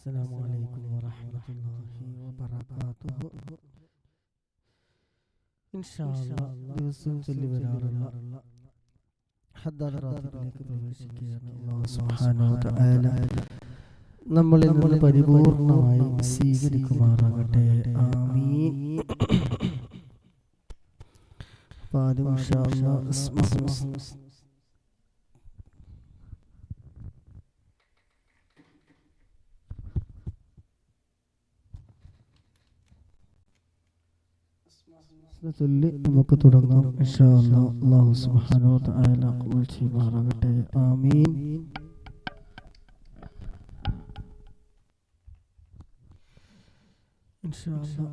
السلام عليكم ورحمة الله وبركاته. إن شاء الله ദിവസം ചൊല്ലി വരാറുള്ള ഹദ്ദാദറാത്തിലേക്ക് പ്രവേശിക്കുകയാണ്. അല്ലാഹു സുബ്ഹാനഹു വ തആല നമ്മളിൽ നിന്ന് പരിപൂർണമായി സ്വീകരിക്കുമാറാകട്ടെ. ആമീൻ. ആദ്യം ഇൻഷാ അല്ലാഹ് ചൊല്ലി നമുക്ക് തുടങ്ങാം. ഇൻഷാ അല്ലാഹ്. അല്ലാഹു സുബ്ഹാനഹു വ തആല ഖബൂൽ ചെയ്യുമാറാകട്ടെ. ആമീൻ. ഇൻഷാ അല്ലാഹ്.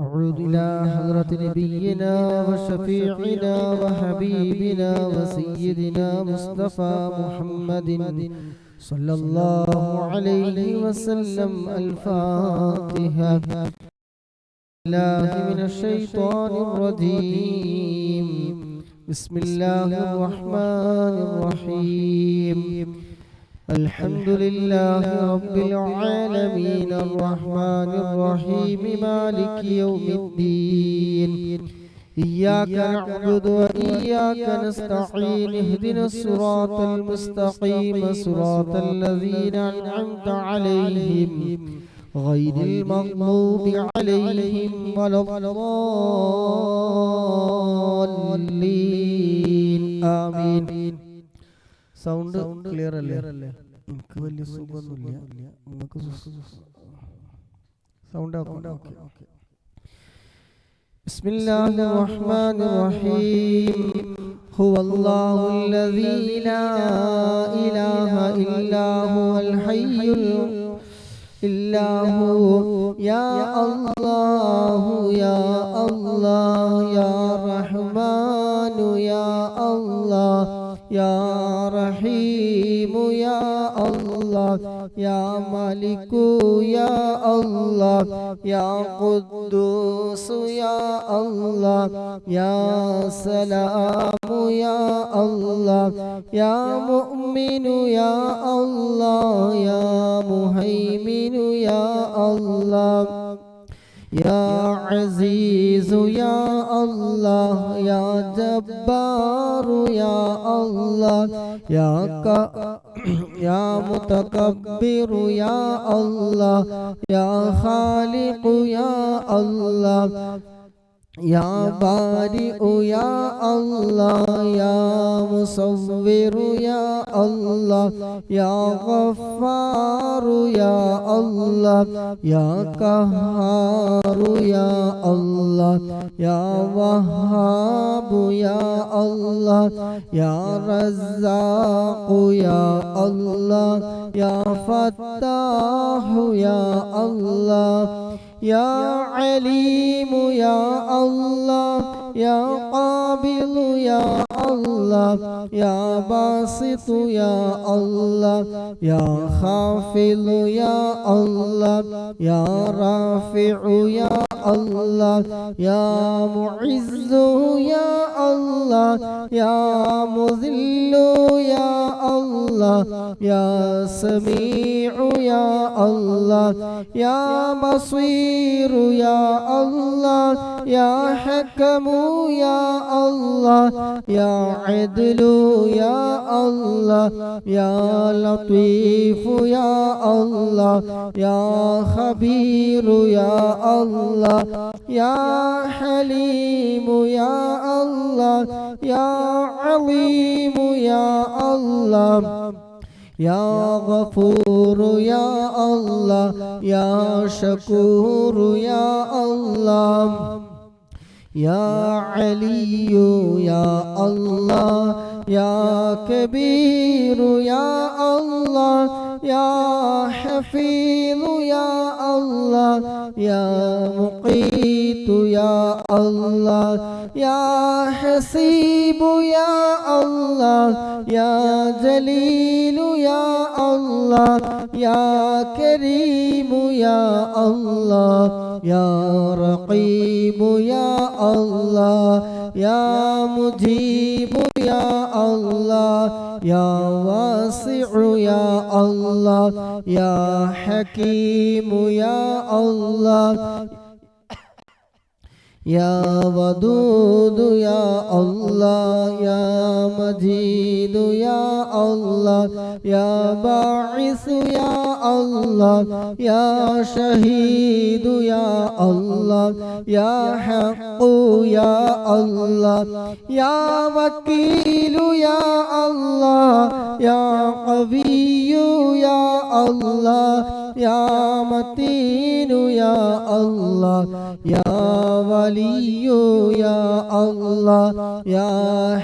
أعوذ إلى حضرة نبينا وشفيعنا وحبيبنا وسيدنا مصطفى محمد صلى الله عليه وسلم. الفاتحة. الله من الشيطان الرجيم. بسم الله الرحمن الرحيم. الحمد لله رب العالمين الرحمن الرحيم مالك يوم الدين. إياك نعبد وإياك نستعين. اهدنا الصراط المستقيم صراط الذين أنعمت عليهم غير المغضوب عليهم ولا الضالين. آمين. സൗണ്ട് ക്ലിയർ അല്ലേ? എനിക്ക് വലിയ സുഖമൊന്നുമില്ല. നിങ്ങൾക്ക് സൗണ്ട് ഓക്കെ. بسم الله الرحمن الرحيم. هو الله الذي لا إله إلا هو الحي إلا هو. يا الله يا الله يا رحمن يا الله يا رحيم يا الله يا مالك يا الله يا قدوس يا الله يا سلام يا الله يا مؤمن يا الله يا مهيمن يا الله يا عزيز يا الله يا جبار يا الله يا متكبر يا الله يا خالق يا الله يا بارئ يا الله يا مصور يا الله يا غفار يا الله يا قهار يا الله يا وهاب يا الله يا رزاق يا الله يا فتاح يا الله يا عليم يا الله يا قابل يا الله يا باسط يا الله يا خافض يا الله يا رافع يا الله يا معز يا الله يا مذل يا الله يا سميع يا الله يا بصير يا الله يا حكم يا الله يا عدل يا الله يا لطيف يا الله يا خبير يا الله يا حليم يا الله يا عظيم يا الله يا غفور يا الله يا شكور يا الله يا علي يا الله يا كبير يا الله يا حفيظ يا الله يا مقيت يا الله يا حسيب يا الله يا جليل يا الله യാ കരീമു യാ അല്ലാഹ് യാ റഖീബു യാ അല്ലാഹ് യാ മുജീബു യാ അല്ലാഹ് യാ വാസിഉ യാ അല്ലാഹ് യാ ഹകീമു യാ അല്ലാഹ് യാ വദൂദു യാ അല്ലാഹ് യാ മജീദു യാ അല്ലാഹ് യാ ബാഇസു യാ അല്ലാഹ് യാ ഷഹീദു യാ അല്ലാഹ് യാ ഹഖു യാ അല്ലാഹ് യാ വകീലു യാ അല്ലാഹ് യാ ഖവിയ്യു യാ അല്ലാഹ് യാ മതീനു യാ അല്ലാഹ് യാ വലിയു യാ അല്ലാഹ് യാ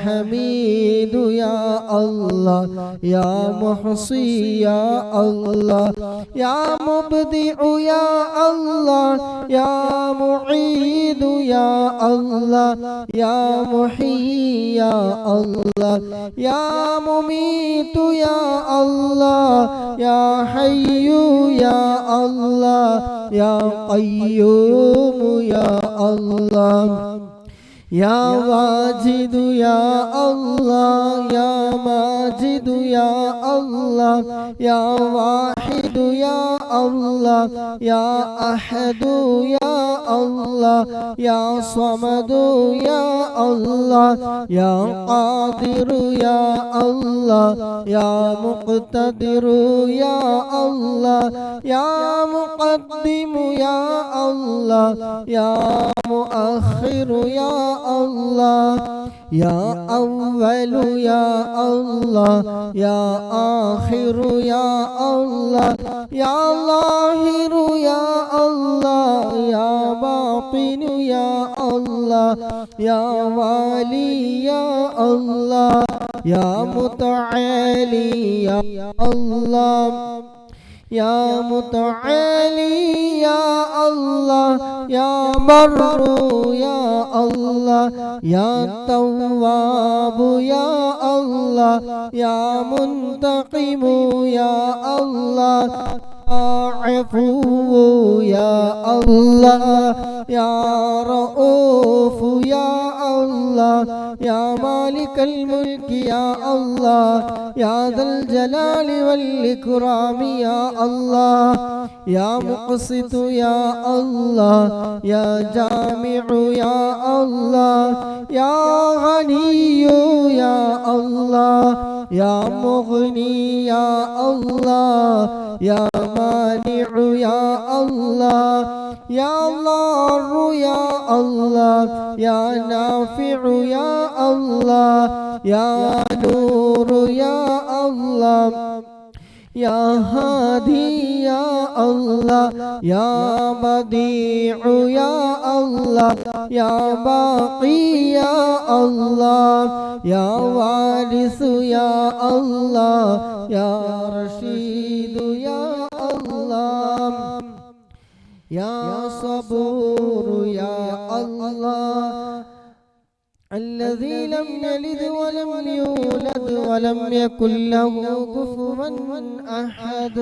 ഹമീദു യാ അല്ലാഹ് യാ മുഹ്സി യാ അല്ലാഹ് യാ മുബ്ദിഉ യാ അല്ലാഹ് യാ മുഈദു യാ അല്ലാഹ് യാ മുഹയ്യി യാ അല്ലാഹ് യാ മുമീതു യാ അല്ലാഹ് യാ ഹയ്യു യാ അല്ലാഹ് യാ ഖയ്യൂമു യാ അല്ലാഹ് യാ വാജിദു യാ അല്ലാഹ് യാ മാജിദു യാ അല്ലാഹ് യാ വാഹിദു യാ അല്ലാഹ് യാ അഹദു യാ അല്ലാഹ് യാ സമദു യാ അല്ലാഹ് യാ ഖാദിറു യാ അല്ലാഹ് യാ മുഖ്തദിറു യാ അല്ലാഹ് യാ മുഖദ്ദിമു യാ അല്ലാഹ് യാ മുഅഖിറു യാ അല്ലാഹ് യാ അവ്വലു യാ അല്ലാഹ് യാ ആഖിറു യാ അല്ലാഹ് യാ ളാഹിറു യാ അല്ലാഹ് യാ ബാത്തിനു യാ അല്ലാഹ് യാ വാലി യാ അല്ലാഹ് യാ മുതആലി യാ അല്ലാഹ് യാ മുതആലി യാ അല്ലാഹ് യാ ബർറു യാ അല്ലാഹ് യാ തവ്വാബു യാ അല്ലാഹ് യാ മുൻതഖിമു യാ അല്ലാഹ് അഫൂ യാ അല്ലാഹ് യാ റഊഫ് യാ അല്ലാഹ് യാ മാലികൽ മുൽക്ക് യാ അല്ലാഹ് യാ ദൽ ജലാലി വൽ ഇക്റാമി യാ അല്ലാഹ് യാ മുഖ്സിതു യാ അല്ലാഹ് യാ ജാമിഉ യാ അല്ലാഹ് യാ ഗനിയ്യു യാ അല്ലാഹ് യാ മുഗ്നി യാ അല്ലാഹ് യാ മാനിഉ യാ അല്ലാഹ് യാ ളാറു യാ അല്ലാഹ് യാ നാഫിഉ യാ അല്ലാഹ് യാ നൂറു യാ അല്ലാഹ് യാ ഹാദി യാ അല്ലാഹ് യാ ബദീഉ യാ അല്ലാഹ് യാ ബാഖി യാ അല്ലാഹ് യാ വാരിസു യാ അല്ലാഹ് യാ റഷീദു യാ അല്ലാഹ് യാ സബൂറു യാ അല്ലാഹ് الذي لم يلد ولم يولد ولم يكن له كفوا أحد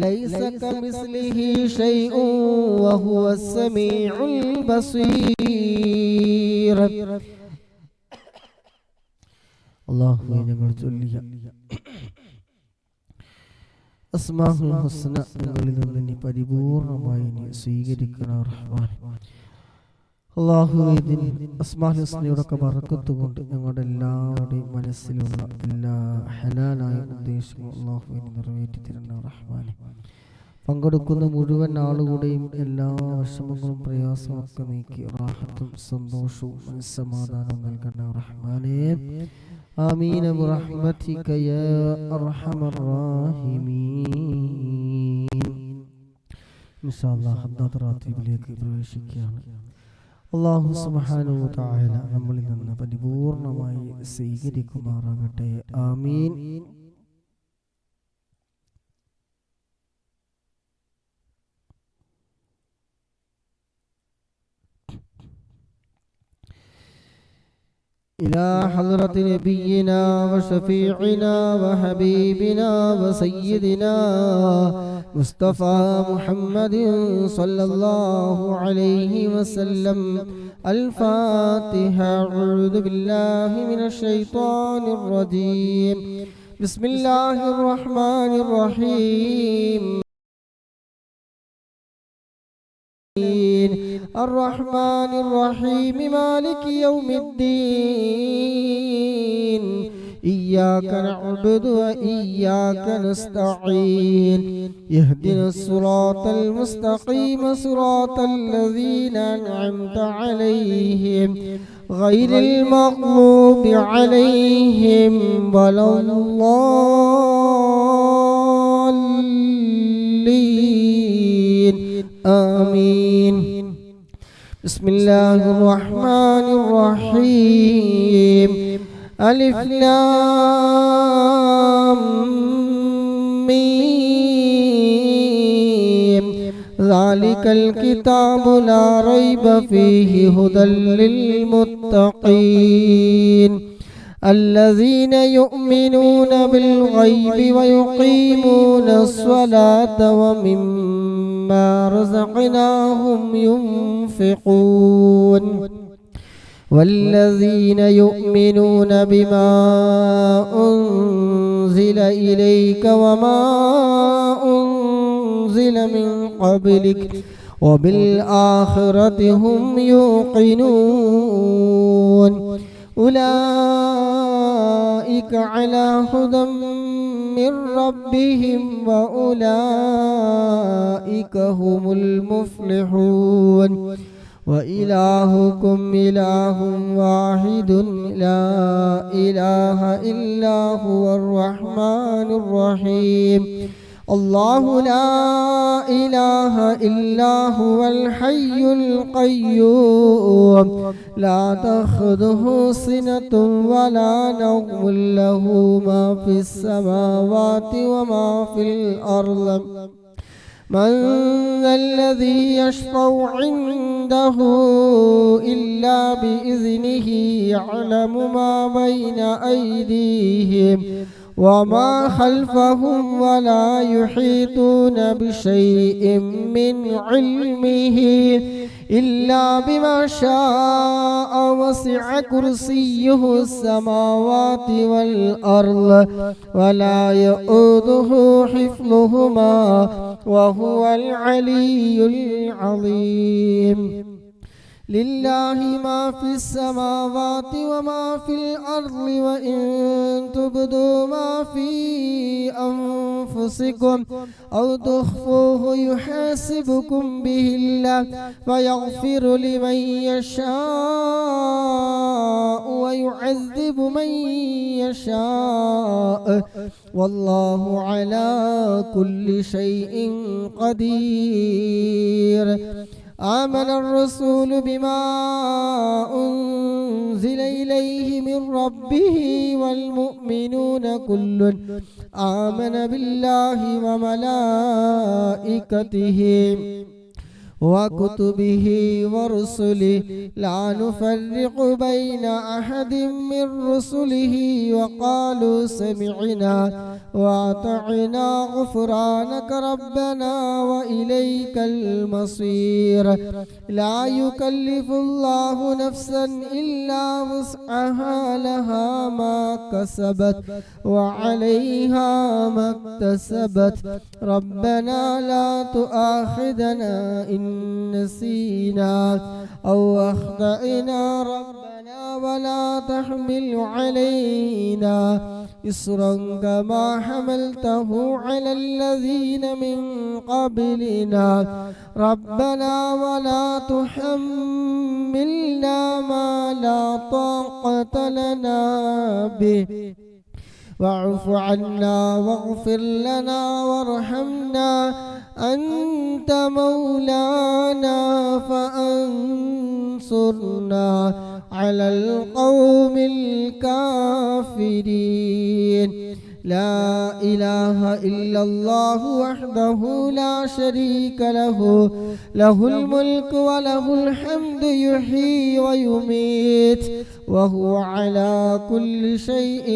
ليس كمثله شيء وهو السميع البصير الله ഞങ്ങൾ ചൊല്ലിയ അസ്മാഉൽ ഹുസ്ന നിങ്ങളിൽ നിന്ന് നീ പരിപൂർണമായി നീ സ്വീകരിക്കണം റഹ്മാൻ. അല്ലാഹുവേ അസ്മാഉൽ ഹുസ്നയുടെ ബറക്കത്ത് കൊണ്ട് ഞങ്ങളുടെ എല്ലാവരുടെയും മനസ്സിലുള്ള എല്ലാ ഹലാലായ ഉദ്ദേശങ്ങളും അല്ലാഹുവേ നിറവേറ്റി തരണം റഹ്മാനെ. പങ്കെടുക്കുന്ന മുഴുവൻ ആളുകളുടെയും എല്ലാ വിഷമങ്ങളും പ്രയാസവും ഒക്കെ നീക്കി റാഹത്തും സന്തോഷവും മനസ്സമാധാനവും നൽകണം റഹ്മാനെ. ആമീൻ ബിറഹ്മതിക യാ അർഹമർ റഹീമീൻ. ഇൻഷാ അല്ലാഹ് ഹദ്ദാത്ത് റാത്തീബിലേക്ക് പ്രവേശിക്കുകയാണ്. അല്ലാഹു സുബ്ഹാനഹു വ തആല നമ്മളിൽ നിന്ന് പരിപൂർണമായി സ്വീകരിക്കുമാറാകട്ടെ. ആമീൻ. إلى حضرة نبينا وشفيعنا وحبيبنا وسيدنا مصطفى محمد صلى الله عليه وسلم. الفاتحة. أعوذ بالله من الشيطان الرجيم. بسم الله الرحمن الرحيم. الرحمن الرحيم مالك يوم الدين. إياك نعبد وإياك نستعين. اهدنا الصراط المستقيم صراط الذين أنعمت عليهم غير المغضوب عليهم ولا الضالين. آمين. بسم الله الرحمن الرحيم. ألف لام ميم. ذلك الكتاب لا ريب فيه هدى للمتقين الذين يؤمنون بالغيب ويقيمون الصلاة ومما رزقناهم ينفقون والذين يؤمنون بما أنزل إليك وما أنزل من قبلك وبالآخرة هم يوقنون أولئك على هدى من ربهم وأولئك هم المفلحون. وإلهكم إله واحد لا إله إلا هو الرحمن الرحيم. الله لا إله إلا هو الحي القيوم لا تأخذه سنة ولا نوم له ما في السماوات وما في الأرض. من ذا الذي يشفع عنده إلا بإذنه يعلم ما بين أيديهم وما خلفهم ولا يحيطون بشيء من علمه إلا بما شاء وسع كرسيه السماوات والأرض ولا يؤوده حفظهما وهو العلي العظيم. لله ما في السماوات وما في الأرض وإن تبدوا ما في أنفسكم أو تخفوه يحاسبكم به الله فيغفر لمن يشاء ويعذب من يشاء والله على كل شيء قدير. آمن الرسول بما أنزل إليه من ربه والمؤمنون كل آمن بالله وملائكته وكتبه ورسله لا نفرق بين أحد من رسله وقالوا سمعنا وأطعنا غفرانك ربنا وإليك المصير. لا يكلف الله نفسا إلا وسعها لها ما كسبت وعليها ما اكتسبت. ربنا لا تؤاخذنا إن نسينا أو أخطأنا ربنا ولا تحمل علينا إصرا كما حملته على الذين من قبلنا ربنا ولا تحملنا ما لا طاقة لنا به واعف عنا واغفر لنا وارحمنا أنت مولانا فانصرنا على القوم الكافرين. لا إله إلا الله وحده لا شريك له له الملك وله الحمد يحيي ويميت وهو على كل شيء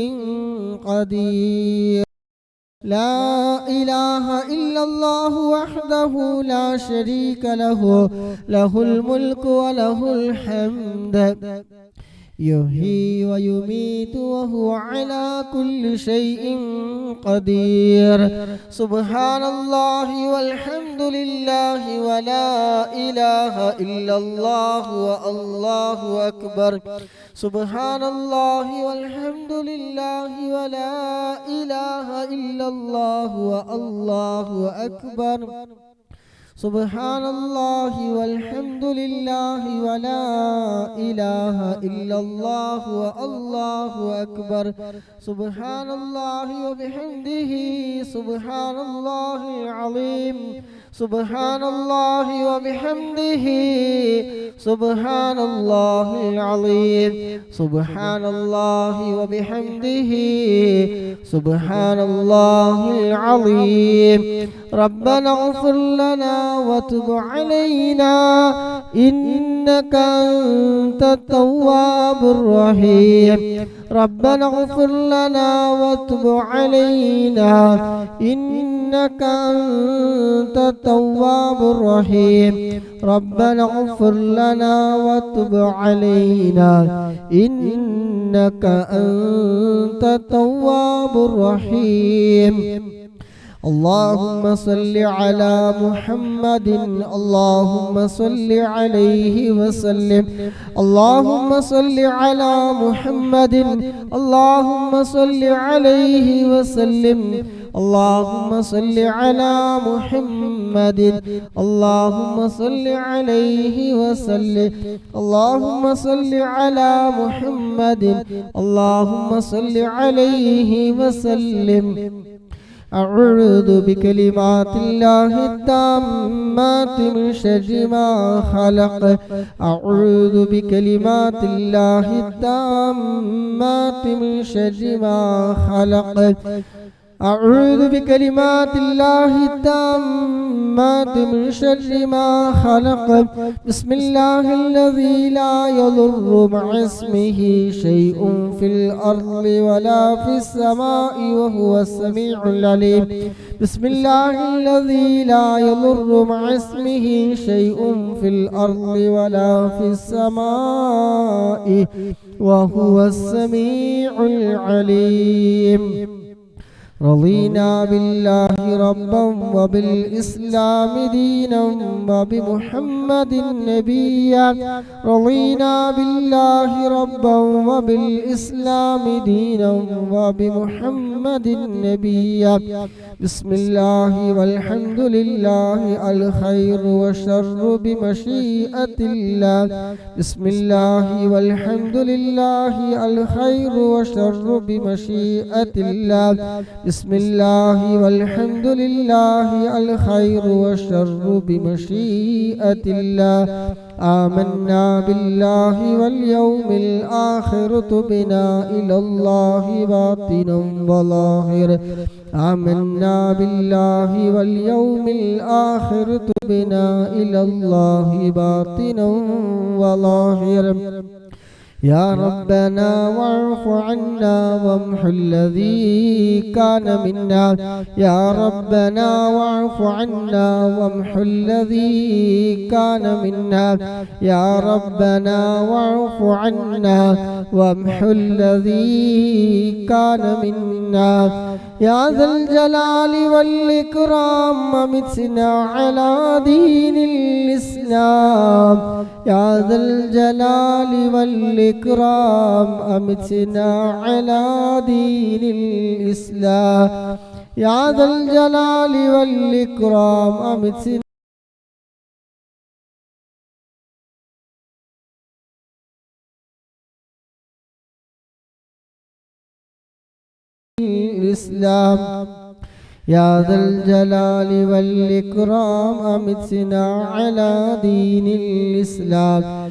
قدير لا إله إلا الله وحده لا شريك له له الملك وله الحمد يحيي ويميت وهو على كل شيء قدير سبحان الله والحمد لله ولا إله إلا الله والله أكبر سبحان الله والحمد لله ولا إله إلا الله والله أكبر سبحان الله والحمد لله ولا إله إلا الله والله أكبر سبحان الله وبحمده سبحان الله العظيم سبحان الله وبحمده سبحان الله العظيم سبحان الله وبحمده سبحان الله العظيم ربنا اغفر لنا وتب علينا إنك أنت التواب الرحيم ربنا اغفر لنا وتب علينا إنك أنت التواب الرحيم ربنا اغفر لنا وتب علينا إنك أنت التواب الرحيم اللهم صل على محمد اللهم صل عليه وسلم اللهم صل على محمد اللهم صل عليه وسلم اللهم صل على محمد اللهم صل عليه وسلم اللهم صل على محمد اللهم صل عليه وسلم أعوذ بكلمات الله التامات من شر ما خلق أعوذ بكلمات الله التامات من شر ما خلق أعوذ بكلمات الله التامات من شر ما خلق بسم الله الذي لا يضر مع اسمه شيء في الأرض ولا في السماء وهو السميع العليم بسم الله الذي لا يضر مع اسمه شيء في الأرض ولا في السماء وهو السميع العليم رضينا بالله ربا وبالإسلام دينا وبمحمد نبيا رضينا بالله ربا وبالإسلام دينا وبمحمد نبيا بسم الله والحمد لله الخير والشر بمشيئة الله بسم الله والحمد لله الخير والشر بمشيئة الله بسم الله والحمد لله الخير والشر بمشيئة الله آمنا بالله واليوم الآخر تبنا إلى الله باطنا وظاهرا آمنا بالله واليوم الآخر تبنا إلى الله باطنا وظاهرا يا ربنا واعف عنا وامح الذي كان منا يا ربنا واعف عنا وامح الذي كان منا يا ربنا واعف عنا وامح الذي كان منا يا ذا الجلال والإكرام أمتنا على دين الإسلام يا ذا الجلال والإكرام أمتنا على دين الإسلام يا ذا الجلال والإكرام أمتنا الإسلام يا ذا الجلال والإكرام أمتنا على دين الإسلام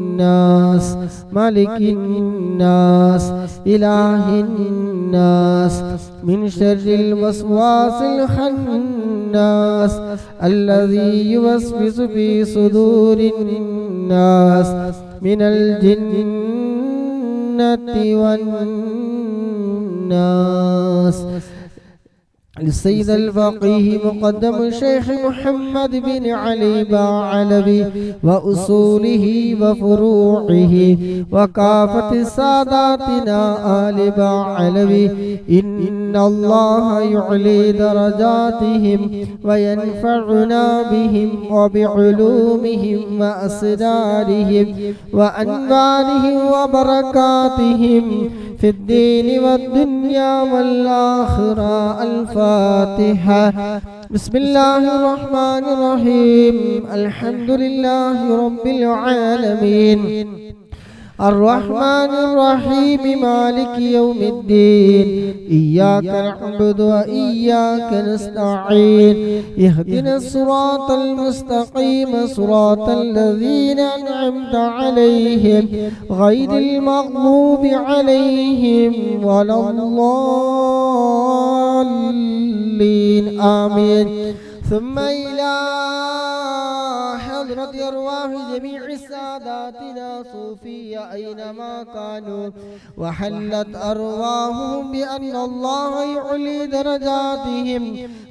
الناس مالك الناس إله الناس من شر الوسواس الخناس الذي يوسوس في صدور الناس من الجنة والناس. للسيد الفقيه مقدم الشيخ محمد بن علي باعلبي وأصوله وفروعه وكافة ساداتنا آل باعلبي إن الله يعلي درجاتهم وينفعنا بهم وبعلومهم وأسرارهم وأنوارهم وبركاتهم في الدين والدنيا والآخرة. الفاتحة. بسم الله الرحمن الرحيم. الحمد لله رب العالمين الرحمن الرحيم مالك يوم الدين إياك نعبد وإياك نستعين اهدنا الصراط المستقيم صراط الذين أنعمت عليهم غير المغضوب عليهم ولا الضالين آمين. ثم إلى حضرة أرواح جميع ساداتنا صوفية أينما كانوا وحلت أرواحهم بأن الله يعلي درجاتهم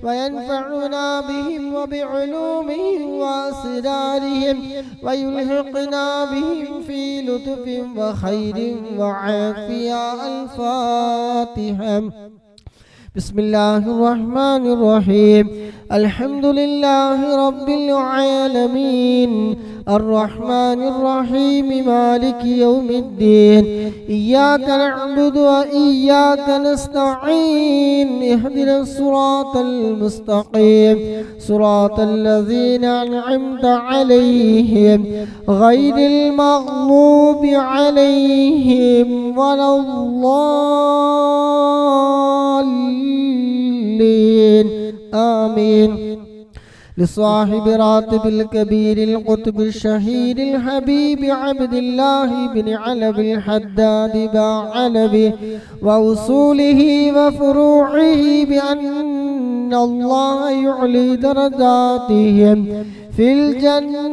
وينفعنا بهم وبعلومهم وأسرارهم ويلحقنا بهم في لطف وخير وعافية. الفاتحة. بسم الله الرحمن الرحيم. الحمد لله رب العالمين الرحمن الرحيم مالك يوم الدين إياك نعبد وإياك نستعين اهدنا الصراط المستقيم صراط الذين أنعمت عليهم غير المغضوب عليهم ولا الضالين آمين. لصاحب راتب الكبير القطب الشهيد الحبيب عبد الله بن علب الحداد باعلبي وأصوله وفروعه بأن الله يعلي درجاتهم في الجنة.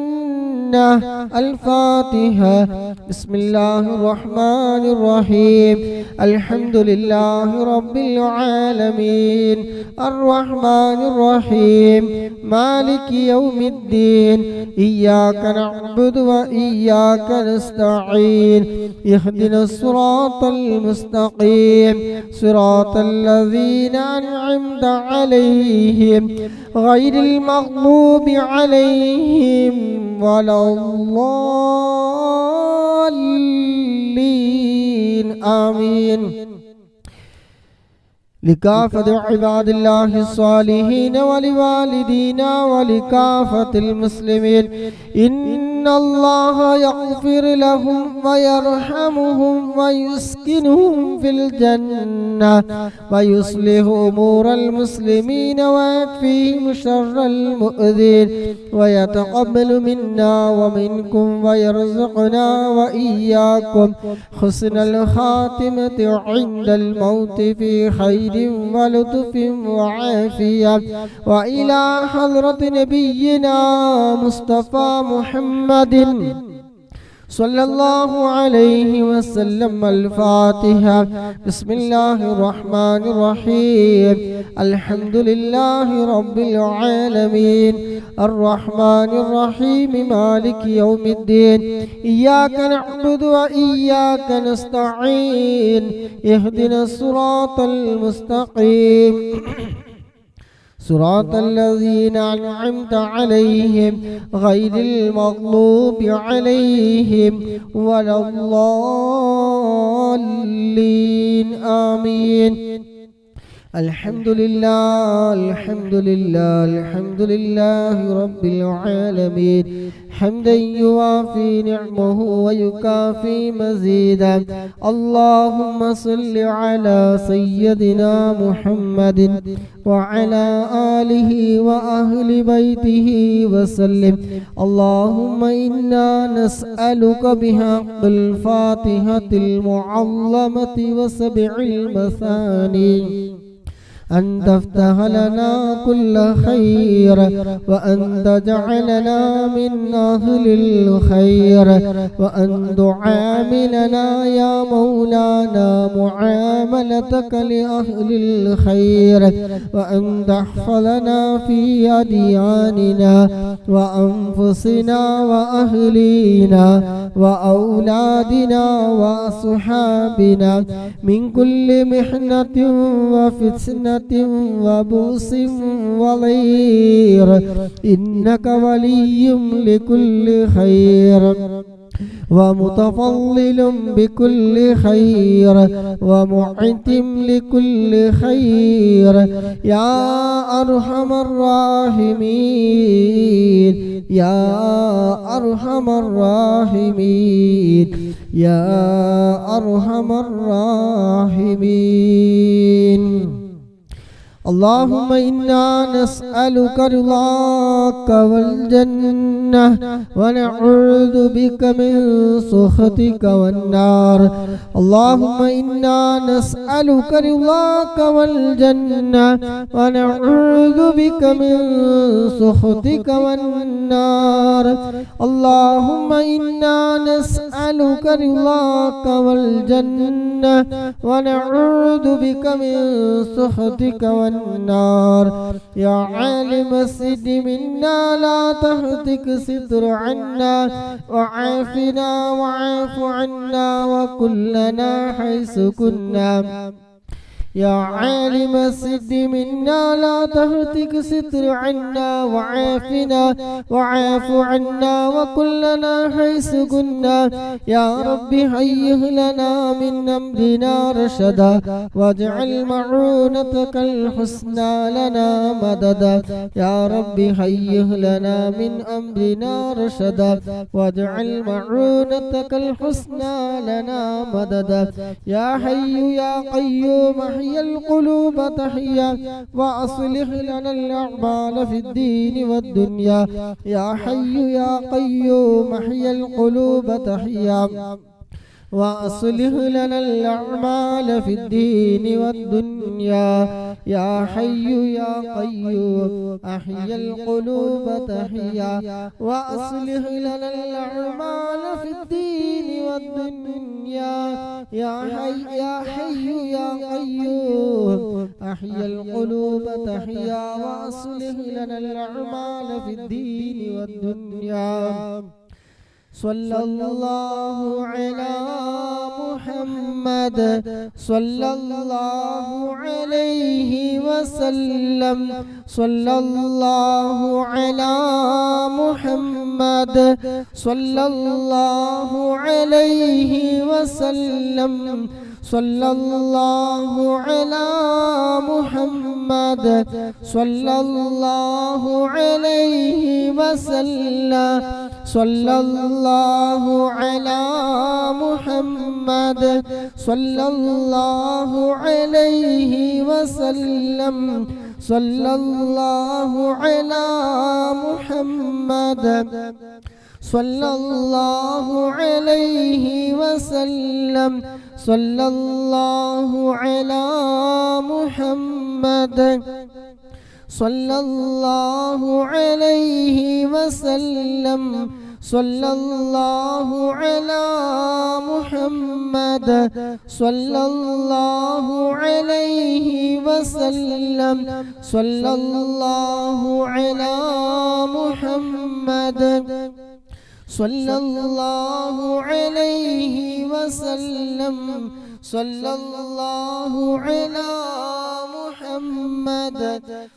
الفاتحة. بسم الله الرحمن الرحيم. الحمد لله رب العالمين الرحمن الرحيم مالك يوم الدين إياك نعبد وإياك نستعين اهدنا الصراط المستقيم صراط الذين أنعمت عليهم غير المغضوب عليهم ولا الضالين آمين. لكافة عباد الله الصالحين ولوالدينا ولكافة المسلمين إن الله يغفر لهم ويرحمهم ويسكنهم في الجنة ويصلح أمور المسلمين ويكفيهم شر المؤذين ويتقبل منا ومنكم ويرزقنا وإياكم حسن الخاتمة عند الموت في خير ولطف وعافية. وإلى حضرة نبينا مصطفى محمد صلى الله عليه وسلم. الفاتحة. بسم الله الرحمن الرحيم. الحمد لله رب العالمين الرحمن الرحيم مالك يوم الدين إياك نعبد وإياك نستعين اهدنا الصراط المستقيم صراط الذين أنعمت عليهم غير المغضوب عليهم ولا الضالين آمين. الحمد لله الحمد لله الحمد لله رب العالمين حمدا يوافي نعمه ويكافي مزيدا. اللهم صل على سيدنا محمد وعلى آله وأهل بيته وسلم. اللهم إنا نسألك بحق الفاتحة المعظمة وسبع المثاني أن تفتح لنا كل خير، وأن تجعلنا من أهل الخير، وأن تعاملنا يا مولانا معاملتك لأهل الخير، وأن تحفظنا في أدياننا وأنفسنا وأهلينا وأولادنا وأصحابنا من كل محنة وفتنة وبؤس وضير، إنك ولي لكل خير ومتفضل بكل خير ومعتم لكل خير يا أرحم الراحمين يا أرحم الراحمين يا أرحم الراحمين. اللهم إنا نسألك رضاك والجنة ونعوذ بك من سخطك والنار. اللهم إنا نسألك رضاك والجنة ونعوذ بك من سخطك والنار. اللهم إنا نسألك رضاك والجنة ونعوذ بك من سخطك والنار. يا عالم السد منا لا تهتك ستر عنا، وعافنا وعاف عنا وكلنا حيث كنا. يا عالم السد منا لا تهتك ستر عنا، وعافنا وعاف عنا وكلنا حيث كنا. يا رب هيئ لنا من أمرنا رشدا، واجعل معونتك الحسنى لنا مددا. يا رب هيئ لنا من أمرنا رشدا، واجعل معونتك الحسنى لنا مددا. يا حي يا قيوم احيي القلوب تحيا، وأصلح لنا الأعمال في الدين والدنيا. يا حي يا قيوم احيي القلوب تحيا، وأصلح لنا الأعمال في الدين والدنيا. يا حي يا قيوم أحيي القلوب تحيا، وأصلح لنا الأعمال في الدين والدنيا. يا حي يا قيوم أحيي القلوب تحيا، وأصلح لنا الأعمال في الدين والدنيا. صلى الله على محمد صلى الله عليه وسلم. صلى الله على محمد صلى الله عليه وسلم. صلى الله على محمد صلى الله عليه وسلم. صلى الله على محمد صلى الله عليه وسلم. صلى الله على محمد صلى الله عليه وسلم. صلى الله على محمد صلى الله عليه وسلم. صلى الله على محمد صلى الله عليه وسلم. صلى الله على محمد صلى الله عليه وسلم. صلى الله على محمد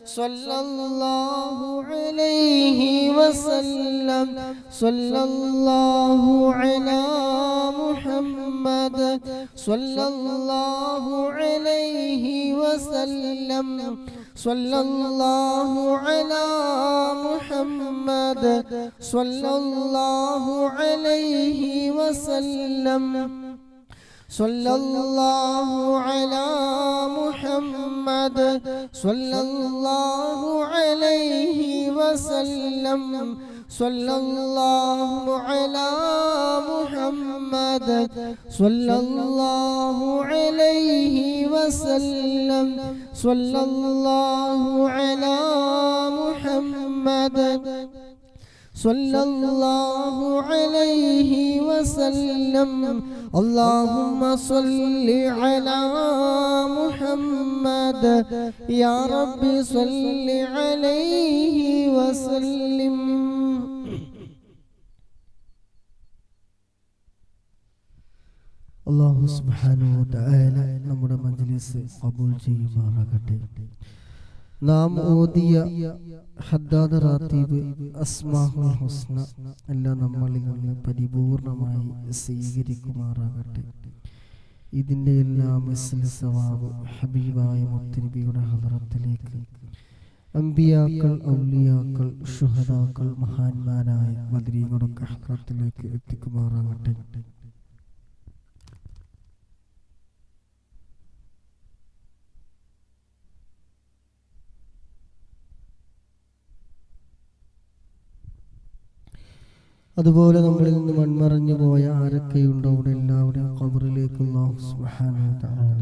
صلى الله عليه وسلم. صلى الله على محمد صلى الله عليه وسلم صلى الله على محمد صلى الله عليه وسلم صلى الله على محمد صلى الله عليه وسلم صلى الله على محمد صلى الله عليه وسلم صلى الله على محمد صلى الله عليه وسلم اللهم صل على محمد يا رب صل عليه وسلم. അല്ലാഹു സുബ്ഹാനഹു വ തആല നമ്മുടെ മജ്ലിസ് ഖബൂൽ ചെയ്യുമാറാകട്ടെ. നാം ഓതിയ ഹദ്ദാദ് റാത്തീബ് അസ്മാഉൽ ഹുസ്ന എല്ലാം നമ്മളിൽ നിന്ന് പരിപൂർണമായി സ്വീകരിക്കുമാറാകട്ടെ. ഇതിൻ്റെ എല്ലാം മിസ്ലു സവാബ് ഹബീബായ മുത്തുനബിയുടെ ഹദ്റത്തിലേക്ക് അംബിയാക്കൾ, ഔലിയാക്കൾ, ശുഹദാക്കൾ, മഹാന്മാരായ ബദരീങ്ങളുടെ ഹദ്റത്തിലേക്ക് എത്തിക്കുമാറാകട്ടെ. അതുപോലെ നമ്മളിൽ നിന്ന് മൺമറഞ്ഞു പോയ ആരൊക്കെയുണ്ടോ അവിടെ എല്ലാവരുടെയും ഖബറിലേക്ക് അല്ലാഹു സുബ്ഹാനഹു വ തആല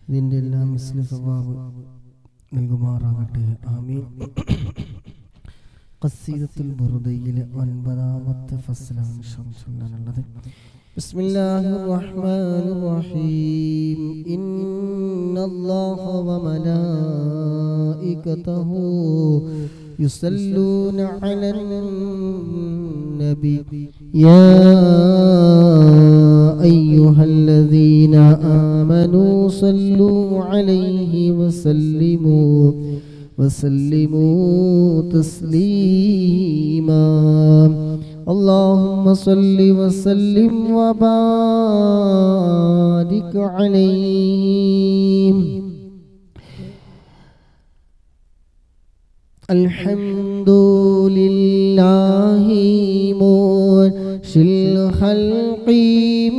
ഇതിൻ്റെ എല്ലാം മിസ്ലു സവാബ് നൽകുമാറാകട്ടെ. ആമീൻ. ഖസീദത്തുൽ ബുർദയിലെ 9ാമത്തെ ഫസ്ലാണ് ചൊല്ലാനുള്ളത്. ബിസ്മില്ലാഹിർ റഹ്മാനിർ റഹീം. ഇന്നല്ലാഹ വ മലായികതഹു يصلون على النبي يا أيها الذين آمنوا صلوا عليه وسلموا تسليما اللهم صل وسلم وبارك عليه. الحمد لله منشئ الخلق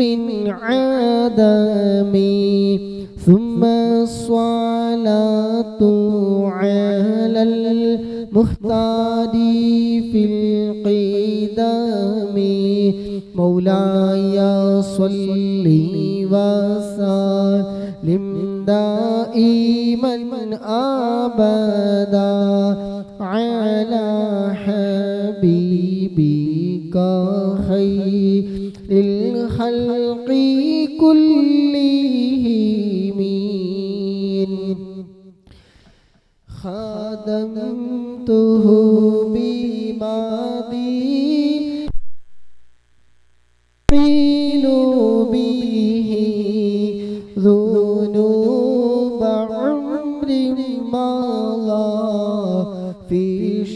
من عدم ثم الصلاة على المختار في القدم مولاي صل وسلم دائما أبدا على حبيبك خير الخلق كلهم خدمته بماضي به ذنوب عمر مضى في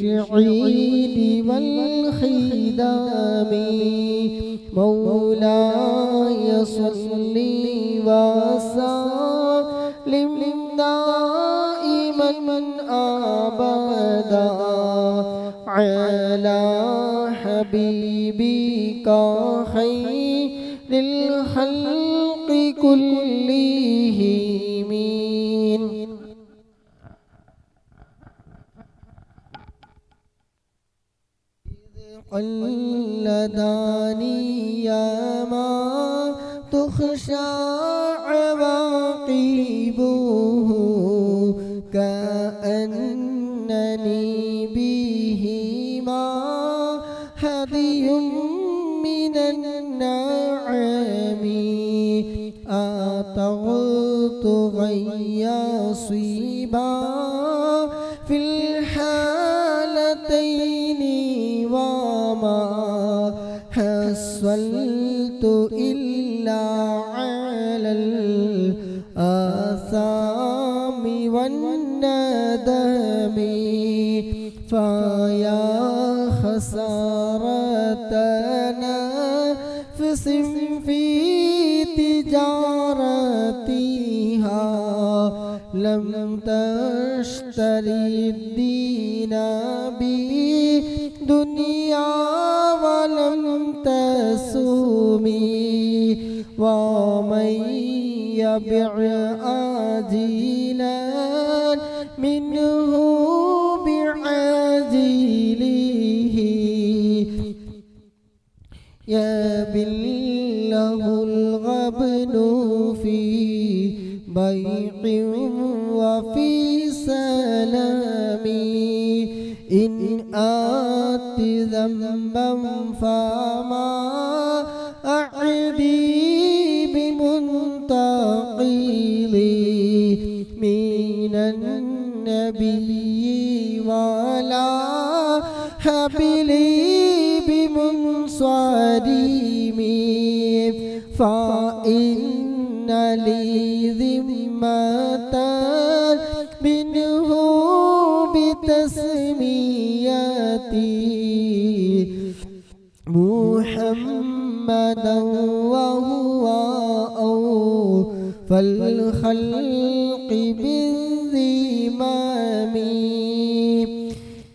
شعيد والخدام مولاي صل وسلم دائما أبدا على حبيبك خير الخلق كلهم. قلداني يا ما تخشى عواقبه كأنني بهما هدي من النعم أطغت غيا صيبا في الحالتين وما حصلت إلا على الآثام والندم فيا خسارة نفس في تجارتها لم تشتري الدين بدنيا ولم تسومي ومن يبع عاجلا منه بعاجله يبله الغبن في بيع وفي سلام إن آت ذنبا فما أعدي بمنتقلي من النبي ولا حبلي بمنصرمي فإن لي ذمة منه بتسميتي محمدا وهو أوفى الخلق بالذمام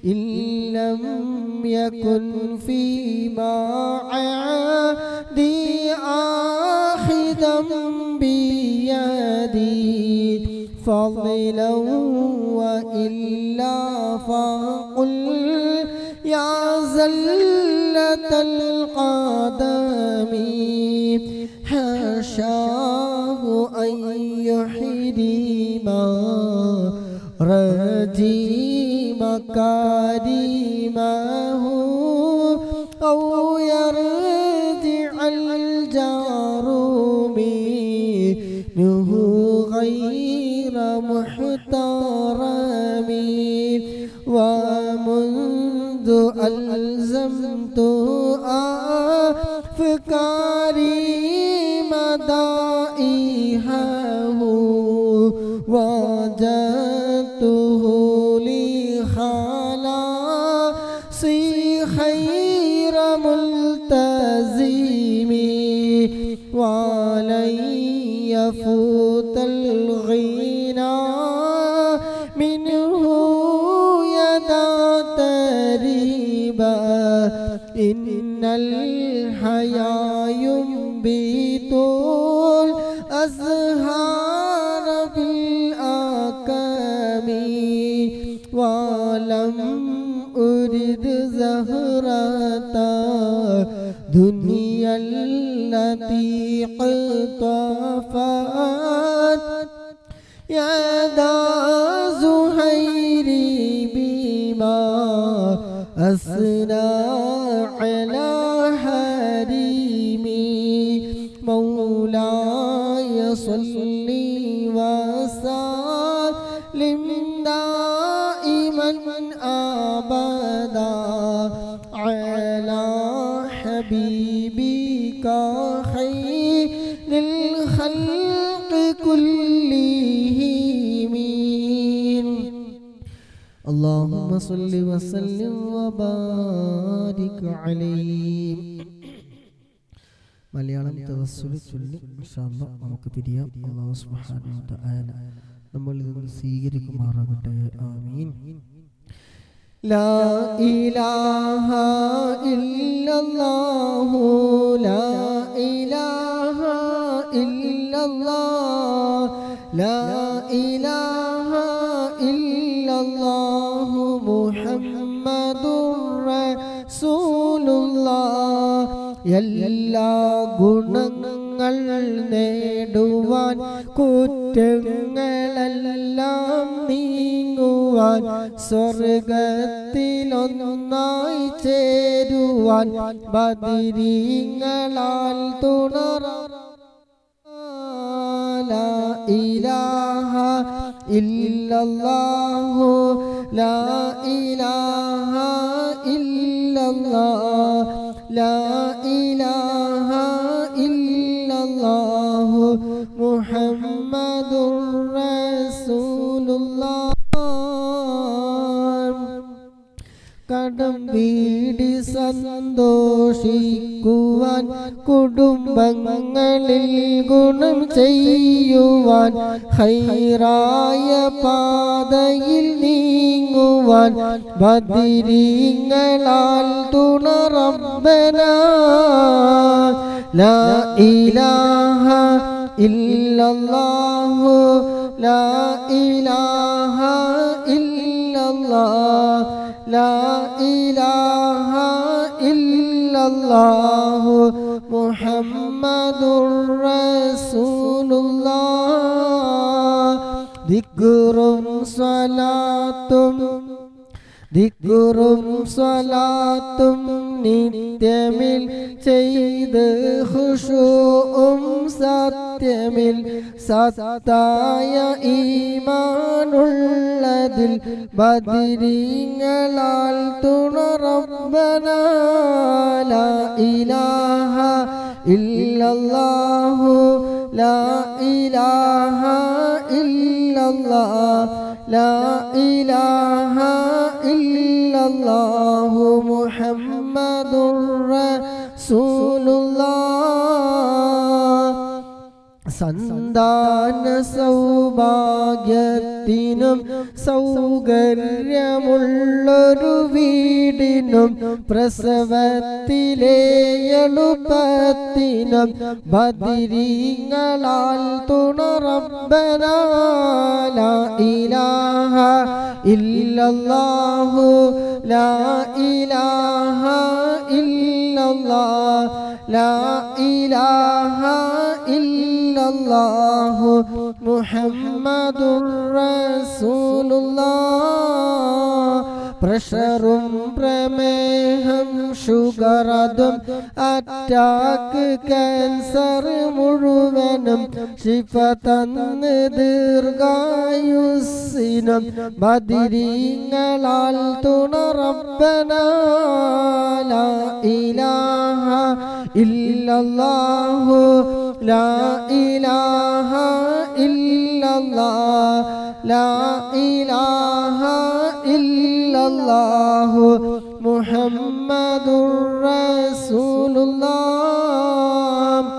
إن لم يكن فيما عادي آخذا بيدي فضلا وإلا فقل يا زلة القدم حاشاه أن يحرم رجي مكارمه أو يرجع الجار منه غير محترم ومنذ ألزمت أفكاري مدائحه وجدته لخلاصي خير ملتزم ولن يفوت الغنى منه يدا تريبا إن الحيا ينبت الأزهار بالأكام ولم أرد زهرة دنيا التي قطفت يدا زهيري بما أثنى على حريمي مولاي صلي وسلم دائما أبدا على حبيبك خير الخلق كلهم اللهم صل وسلم وبارك عليه. മലയാളം തവസ്സുൽ ചൊല്ലി ഇൻഷാ അല്ലാഹ് നമുക്ക് പിരിയാം. അല്ലാഹു സുബ്ഹാനഹു വ തആല നമ്മളിൽ നിന്ന് സ്വീകരിക്കുമാറാകട്ടെ. ആമീൻ. ലാ ഇലാഹ ഇല്ലല്ലാഹു ലാ ഇലാഹ ഇല്ലല്ലാഹ് ലാ ഇലാഹ ഇല്ലല്ലാഹു മുഹമ്മദുർ റസൂലുള്ളാഹ് എല്ലാ ഗുണങ്ങൾ നേടുവാൻ കുറ്റങ്ങളെല്ലാം നീങ്ങുവാൻ സ്വർഗത്തിലൊന്നായി ചേരുവാൻ ബദരീങ്ങളാൽ തുണറാൻ ലാ ഇലാഹ ഇല്ലല്ലാഹു ലാ ഇലാഹ ഇല്ലല്ലാഹ് ലാ ഇലാഹ ഇല്ലല്ലാഹു മുഹമ്മദുർ റസൂലുള്ളാഹ്. കടം വീടി സന്തോഷിക്കുവാൻ കുടുംബങ്ങളിൽ ഗുണം ചെയ്യുവാൻ നേടുവാൻ ഖൈറായ പാതയിൽ നീങ്ങുവാൻ ബദരീങ്ങളാൽ തുണ റബ്ബനാ ലാ ഇലാഹ ഇല്ലല്ലാഹു ലാ ഇലാഹ ഇല്ലല്ലാഹ് ലാ ഇലാഹ ഇല്ലല്ലാഹു മുഹമ്മദുർ റസൂലുള്ളാഹ് ദിക്റും സ്വലാത്തും നിത്യമിൽ ചെയ്ത് ഖുശൂഉം സത്യമിൽ സത്തായ ഈമാനുള്ളതിൽ ബദരീങ്ങളാൽ തുണ റബ്ബനാ ലാ ഇലാഹ ഇല്ലല്ലാഹു ലാ ഇലാഹ ഇല്ലല്ലാഹ് ലാ ഇലാഹ ഇല്ലല്ലാഹു മുഹമ്മദുർ റസൂലുള്ളാഹ് സന്താന സൗഭാഗ്യത്തിനും സൗകര്യമുള്ളൊരു വീടിനും പ്രസവത്തിലെ എളുപ്പത്തിനും ബദരീങ്ങളാൽ തുണ റബ്ബനാ ലാ ഇലാഹ ഇല്ലല്ലാഹു ലാ ഇലാഹ ഇല്ലല്ലാഹ് ലാ ഇലാഹ ഇല്ലല്ലാഹു മുഹമ്മദുർ റസൂലുള്ളാഹ് പ്രഷറും പ്രമേഹം ഷുഗറതും അറ്റാക്ക് ക്യാൻസർ മുഴുവനും ശിഫ തന്ന് ദീർഘായുസ്സിനും ബദരീങ്ങളാൽ തുണ റബ്ബനാ ലാ ഇലാഹ ഇല്ലല്ലാഹു ലാ ഇലാഹ ഇല്ലല്ലാഹ് ലാ ഇലാഹ ഇല്ലല്ലാഹു മുഹമ്മദുർ റസൂലുള്ളാഹ്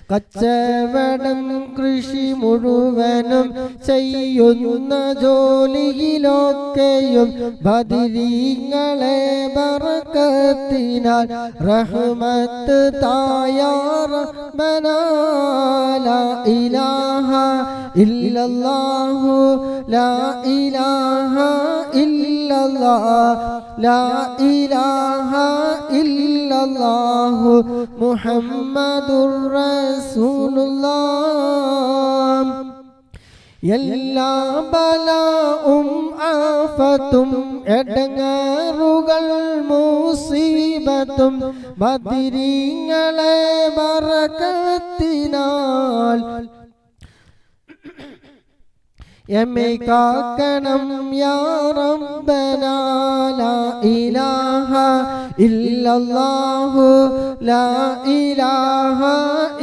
കച്ചവടം കൃഷി മുഴുവനും ചെയ്യുന്ന ജോലിയിലൊക്കെയും ബദരീങ്ങളെ ബറക്കത്തിനാൽ റഹ്മത്ത് തായ റബ്ബനാ ലാ ഇലാഹ ഇല്ലല്ലാഹു ലാ ഇലാഹ ഇല്ലല്ലാഹ് ലാ ഇലാഹ ഇല്ലല്ലാഹു മുഹമ്മദുർ റസൂലുള്ളാഹ് എല്ലാ ബലാഉം ആഫത്തും എടങ്ങേറുകൾ മുസീബത്തും ബദരീങ്ങളെ ബറക്കത്തിനാൽ എമ്മെ കാക്കണം യാ റബ്ബനാ ലാ ഇലാഹ ഇല്ലല്ലാഹു ലാ ഇലാഹ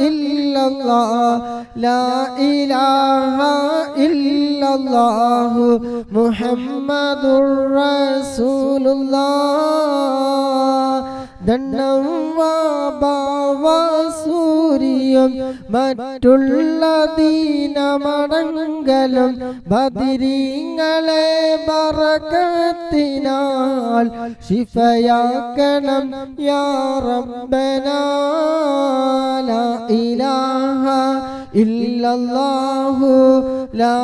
ഇല്ലല്ലാഹ് ലാ ഇലാഹ ഇല്ലല്ലാഹു മുഹമ്മദുർ റസൂലുള്ളാഹ് ദണ്ണം വാബാവസൂരിയും മറ്റുള്ള ദീനമടങ്കലും ബദരീങ്ങളെ ബറക്കത്തിനാൽ ശിഫയാക്കണം യാ റബ്ബനാ ലാ ഇലാഹ ഇല്ലല്ലാഹു ലാ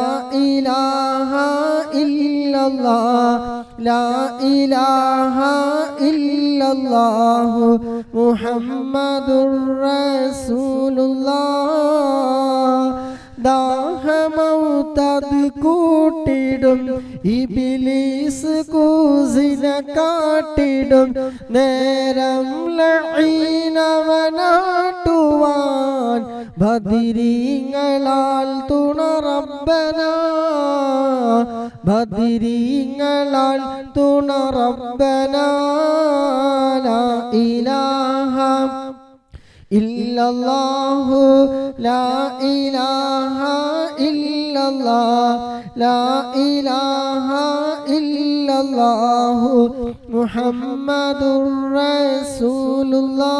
ഇലാഹ ഇല്ലല്ലാഹ് ലാ ഇലാഹ ഇല്ലല്ലാഹു മുഹമ്മദുർ റസൂലുള്ളാഹ് ദാഹമൗതത് കൂട്ടിടും ഇബ്ലീസ് കൂസിനെ കാട്ടിടും നേരം ലഈനവനാട്ടുവാൻ ബദരീങ്ങളാൽ തുണ റബ്ബനാ ബദരീങ്ങളാൽ തുണ റബ്ബനാ ലാ ഇലാഹ ഇല്ലല്ലാഹു ലാ ഇലാഹ ഇല്ലല്ലാഹ് ലാ ഇലാഹ ഇല്ലല്ലാഹു മുഹമ്മദുർ റസൂലുള്ളാഹ്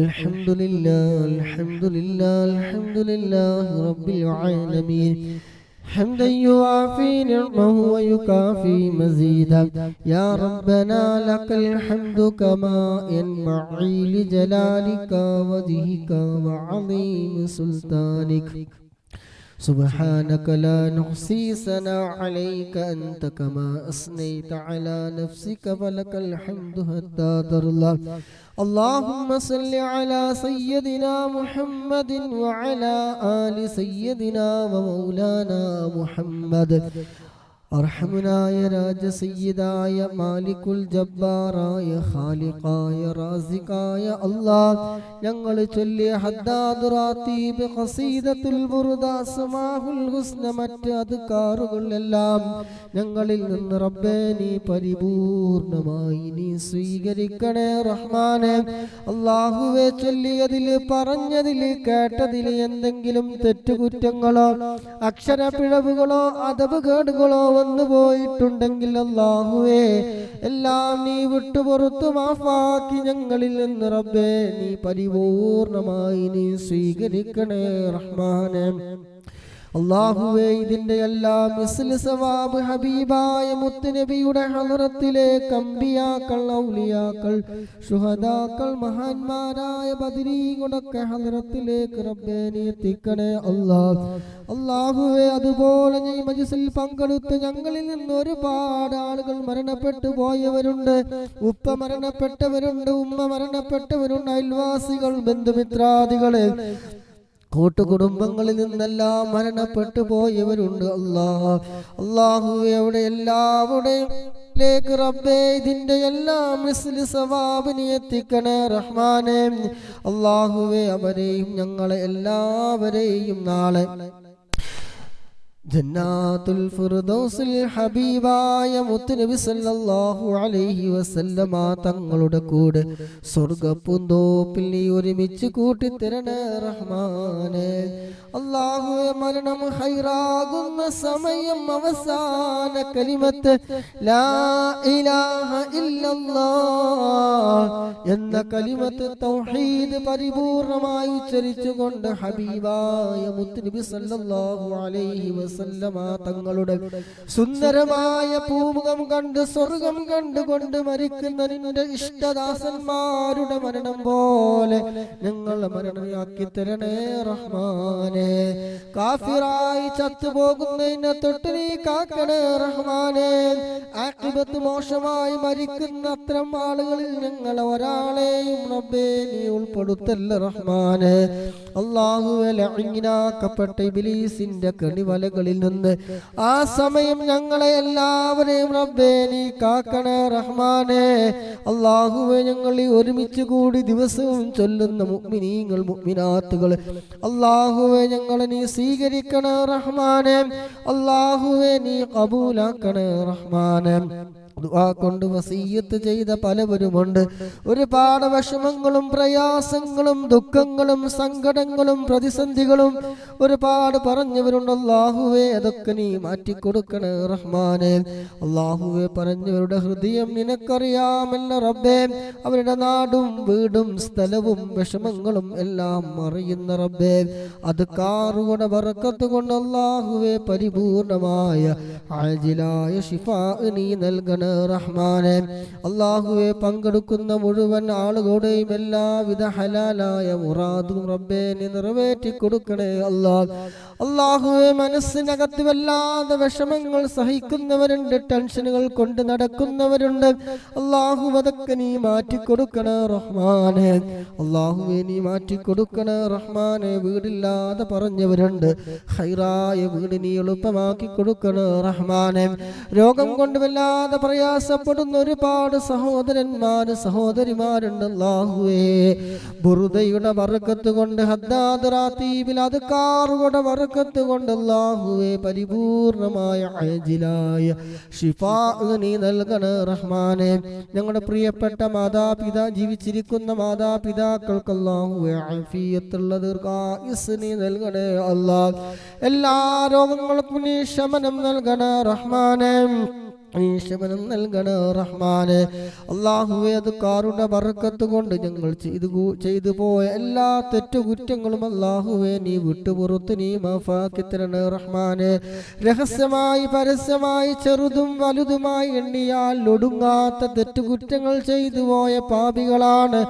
الحمد لله الحمد لله الحمد لله رب العالمين حمدا يوافي نعمه ويكافي مزيدا يا ربنا لك الحمد كما ينبغي لجلالك وجهك وعظيم سلطانك سبحانك لا نحصي ثناء عليك أنت كما أثنيت على نفسك فلك الحمد حتى ترضى اللهم صل على سيدنا محمد وعلى آل سيدنا ومولانا محمد അർഹമനായ രാജസയ്യിദായ മാലിക്കുൽ ജബ്ബാറായ ഖാലിഖായ റാസിഖായ അല്ലാഹ് ഞങ്ങൾ ചൊല്ലിയ ഹദ്ദാദ് റാത്തീബ് ഖസീദത്തുൽ ബുർദ അസ്മാഉൽ ഹുസ്ന മറ്റ് അദ്കാറുകളെല്ലാം ഞങ്ങളിൽ നിന്ന് റബ്ബേ നീ പരിപൂർണമായി നീ സ്വീകരിക്കണേ റഹ്മാനേ. അല്ലാഹുവേ, ചൊല്ലിയതിൽ പറഞ്ഞതിൽ കേട്ടതിൽ എന്തെങ്കിലും തെറ്റുകുറ്റങ്ങളോ അക്ഷരപിഴവുകളോ അദബുകേടുകളോ വന്നു പോയിട്ടുണ്ടെങ്കിൽ അല്ലാഹുവേ എല്ലാം നീ വിട്ടുപുറത്തു മാഫാക്കി ഞങ്ങളിൽ നിന്ന് റബ്ബേ നീ പരിപൂർണമായി നീ സ്വീകരിക്കണേ റഹ്മാനേ. അല്ലാഹുവേ, ഇതിന്റെ എല്ലാം മിസ്ലു സവാബ് ഹബീബായ മുത്തുനബിയുടെ ഹളറത്തിലേക്ക് അംബിയാക്കൾ, ഔലിയാക്കൾ, ശുഹദാക്കൾ, മഹാന്മാരായ ബദരീകളൊക്കെ ഹളറത്തിലേക്ക് റബ്ബേ നീ എത്തിക്കണേ അല്ലാഹ്. അല്ലാഹുവേ, അതുപോലെ ഈ മജ്‌ലിസിൽ പങ്കെടുത്ത് ഞങ്ങളിൽ നിന്ന് ഒരുപാട് ആളുകൾ മരണപ്പെട്ടു പോയവരുണ്ട്. ഉപ്പ മരണപ്പെട്ടവരുണ്ട്, ഉമ്മ മരണപ്പെട്ടവരുണ്ട്, അയൽവാസികൾ, ബന്ധുമിത്രാദികളെ, കൂട്ടുകുടുംബങ്ങളിൽ നിന്നെല്ലാം മരണപ്പെട്ടു പോയവരുണ്ട്. അല്ലാഹുവേ, അവിടെ എല്ലാവരുടെയും റബ്ബേ ഇതിന്റെ എല്ലാം മിസ്ലു സവാബ് നീ എത്തിക്കണേ റഹ്മാനേ. അല്ലാഹുവേ, അവരെയും ഞങ്ങളെ എല്ലാവരെയും നാളെ ജന്നാത്തുൽ ഫിർദൗസിൽ ഹബീബായ മുത്തുനബി സല്ലല്ലാഹു അലൈഹി വസല്ലമ തങ്ങളുടെ കൂടെ സ്വർഗ്ഗപ്പൂന്തോപ്പിൽ നീ ഒരുമിച്ച് കൂട്ടിത്തരണേ റഹ്മാനേ. അല്ലാഹുവേ, മരണം ഹൈറാകുന്ന സമയം അവസാന കലിമത്ത് ലാ ഇലാഹ ഇല്ലല്ലാഹ് എന്ന കലിമത്ത് തൗഹീദ് പരിപൂർണമായി ഉച്ചരിച്ചുകൊണ്ട് ഹബീബായ മുത്തുനബി സല്ലല്ലാഹു അലൈഹി വസല്ലമ തങ്ങളുടെ സുന്ദരമായ പൂമുഖം കണ്ട് സ്വർഗം കണ്ടുകൊണ്ട് മരിക്കുന്ന നിന്റെ ഇഷ്ടദാസന്മാരുടെ മരണം പോലെ ഞങ്ങളെ മരണയാക്കി തരണേ റഹ്മാനേ. കാഫിറായി ചത്തുപോകുന്നതിനെ തൊട്ട് നീ കാക്കണേ റഹ്മാനേ. ആഖിബത്ത് മോശമായി മരിക്കുന്ന അത്തരം ആളുകളിൽ ഞങ്ങളെ ഒരാളെയും റബ്ബേ നീ ഉൾപ്പെടുത്തല്ല റഹ്മാനേ. അല്ലാഹുവേ, ലഅീനാക്കപ്പെട്ട ഇബ്ലീസിന്റെ കണിവലകളിൽ നിന്ന് ആ സമയം ഞങ്ങളെ എല്ലാവരെയും റബ്ബേ നീ കാക്കണേ റഹ്മാനേ. അല്ലാഹുവേ, ഞങ്ങൾ ഈ ഒരുമിച്ച് കൂടി ദിവസവും ചൊല്ലുന്ന മുഅ്മിനീങ്ങൾ മുഅ്മിനാത്തുകൾ അല്ലാഹുവേ ഞങ്ങളെ നീ സ്വീകരിക്കണേ റഹ്മാനേ. അല്ലാഹുവേ, നീ ഖബൂലാക്കണേ റഹ്മാനേ. ദുആ കൊണ്ട് വസിയ്യത്ത് ചെയ്ത പലവരുമുണ്ട്. ഒരുപാട് വിഷമങ്ങളും പ്രയാസങ്ങളും ദുഃഖങ്ങളും സങ്കടങ്ങളും പ്രതിസന്ധികളും ഒരുപാട് പറഞ്ഞവരുണ്ട്. അല്ലാഹുവേ, അതൊക്കെ നീ മാറ്റിക്കൊടുക്കണേ റഹ്മാനേ. അല്ലാഹുവേ, പറഞ്ഞവരുടെ ഹൃദയം നിനക്കറിയാമല്ല റബ്ബേ. അവരുടെ നാടും വീടും സ്ഥലവും വിഷമങ്ങളും എല്ലാം അറിയുന്ന റബ്ബേ, അത് കാറുകളുടെ ബറക്കത്ത് കൊണ്ട് അല്ലാഹുവേ പരിപൂർണമായ ആജിലായ ശിഫാ നീ നൽകണേ റഹ്മാനേ. അല്ലാഹുവേ, പങ്കെടുക്കുന്ന മുഴുവൻ ആളുകളുടെയും എല്ലാവിധ ഹലാലായ മുറാദും റബ്ബേ നീ നിറവേറ്റി കൊടുക്കണേ അല്ലാഹുവേ, മനസ്സിനകത്ത് വല്ലാതെ വിഷമങ്ങൾ സഹിക്കുന്നവരുണ്ട്, ടെൻഷനുകൾ കൊണ്ട് നടക്കുന്നവരുണ്ട്. അല്ലാഹു, അതൊക്കെ നീ മാറ്റിക്കൊടുക്കണേ റഹ്മാനേ. അല്ലാഹുവേ, നീ മാറ്റിക്കൊടുക്കണേ റഹ്മാനേ. വീടില്ലാതെ പറഞ്ഞവരുണ്ട്, ഖൈറായ വീട് നീ എളുപ്പമാക്കി കൊടുക്കണേ റഹ്മാനേ. രോഗം കൊണ്ട് വല്ലാതെ പ്രയാസപ്പെടുന്ന ഒരുപാട് സഹോദരന്മാര് സഹോദരിമാരുണ്ട്. അല്ലാഹുവേ, ബുർദയുടെ ബറക്കത്ത് കൊണ്ട് ഹദ്ദാദ് റാത്തീബിൽ അദ്കാറുകളുടെ ബറക്കത്ത് കൊണ്ട് അല്ലാഹുവേ പരിപൂർണമായ ആജിലായ ശിഫാ നീ നൽകണേ റഹ്മാനേ. ഞങ്ങളുടെ പ്രിയപ്പെട്ട മാതാപിതാ ജീവിച്ചിരിക്കുന്ന മാതാപിതാക്കൾക്ക് അല്ലാഹുവേ ആഫിയത്തുള്ള ദീർഘായുസ്സ് നീ നൽകണേ അല്ലാഹ്. എല്ലാ രോഗങ്ങൾക്കും നീ ശമനം നൽകണേ റഹ്മാനേ. ഈശമനം നൽകണേ റഹ്മാനെ. അല്ലാഹുവേ അതുക്കാരുടെ ബർക്കത്ത് കൊണ്ട് ഞങ്ങൾ ചെയ്തു പോയ എല്ലാ തെറ്റുകുറ്റങ്ങളും അല്ലാഹുവേ നീ വിട്ടുപുറത്ത് നീ മാഫാക്കി തരണേ റഹ്മാനെ. രഹസ്യമായി പരസ്യമായി ചെറുതും വലുതുമായി എണ്ണിയാൽ ഒടുങ്ങാത്ത തെറ്റുകുറ്റങ്ങൾ ചെയ്തു പോയ പാപികളാണ്,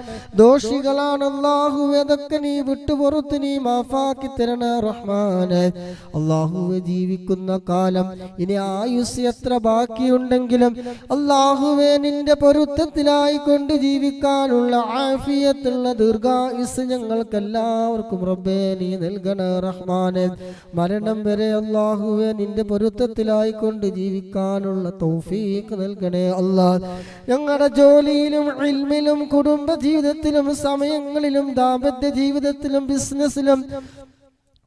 ദോഷികളാണ് അല്ലാഹുവേ. അതൊക്കെ നീ വിട്ടുപുറത്ത് നീ മാഫാക്കി തരണേ റഹ്മാനെ. അല്ലാഹുവേ ജീവിക്കുന്ന കാലം ഇനി ആയുസ് എത്ര ബാക്കിയുണ്ടെങ്കിലും അല്ലാഹുവേ നിന്റെ പൊരുത്തത്തിലായി കൊണ്ട് ജീവിക്കാനുള്ള ആഫിയത്തുള്ള ദീർഘായുസ് ഞങ്ങൾക്ക് എല്ലാവർക്കും റബ്ബേ നീ നൽകണേ റഹ്മാനെ. മരണം വരെ അല്ലാഹുവേ നിന്റെ പൊരുത്തത്തിലായി കൊണ്ട് ജീവിക്കാനുള്ള തൗഫീഖ് നൽകണേ അല്ലാഹ്. ഞങ്ങളുടെ ജോലിയിലും ഇൽമിലും കുടുംബ ജീവിതത്തിലും സമയങ്ങളിലും ദാമ്പത്യ ജീവിതത്തിലും ബിസിനസ്സിലും